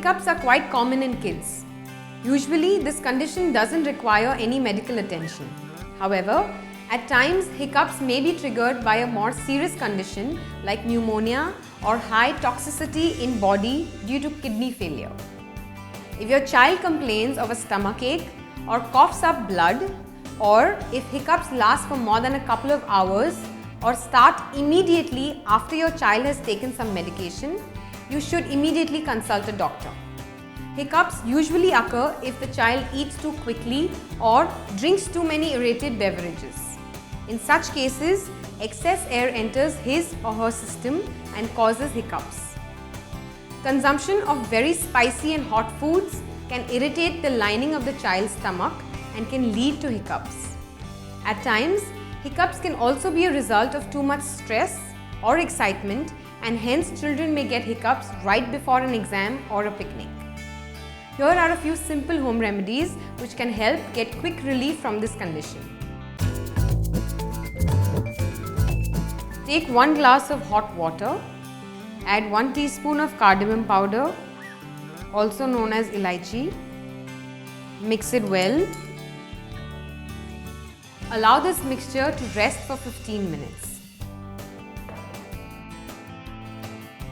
hiccups are quite common in kids. Usually, this condition doesn't require any medical attention. However, at times, hiccups may be triggered by a more serious condition like pneumonia or high toxicity in body due to kidney failure. If your child complains of a stomachache or coughs up blood, or if hiccups last for more than a couple of hours or start immediately after your child has taken some medication, you should immediately consult a doctor. Hiccups usually occur if the child eats too quickly or drinks too many aerated beverages. In such cases, excess air enters his or her system and causes hiccups. Consumption of very spicy and hot foods can irritate the lining of the child's stomach and can lead to hiccups. At times, hiccups can also be a result of too much stress or excitement, and hence children may get hiccups right before an exam or a picnic. Here are a few simple home remedies which can help get quick relief from this condition. Take 1 glass of hot water, add 1 teaspoon of cardamom powder, also known as elaichi. Mix it well. Allow this mixture to rest for 15 minutes.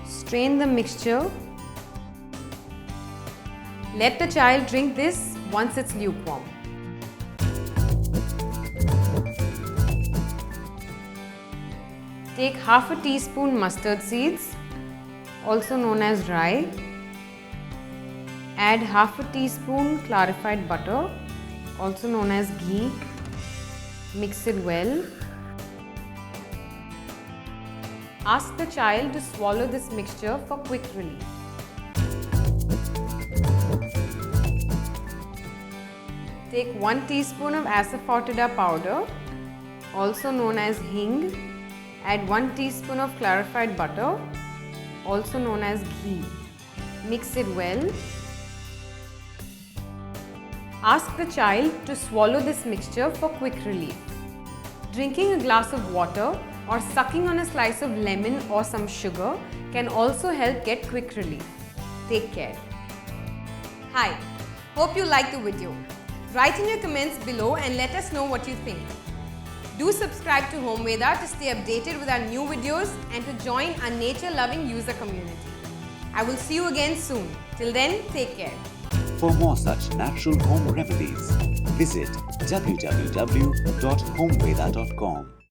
Strain the mixture. Let the child drink this once it's lukewarm. Take half a teaspoon mustard seeds, also known as rye. Add half a teaspoon clarified butter, also known as ghee. Mix it well. Ask the child to swallow this mixture for quick relief. Take 1 teaspoon of asafoetida powder, also known as hing. Add 1 teaspoon of clarified butter, also known as ghee. Mix it well. Ask the child to swallow this mixture for quick relief. Drinking a glass of water or sucking on a slice of lemon or some sugar can also help get quick relief. Take care. Hi, hope you liked the video. Write in your comments below and let us know what you think. Do subscribe to Homeveda to stay updated with our new videos and to join our nature-loving user community. I will see you again soon. Till then, take care. For more such natural home remedies, visit www.homeveda.com.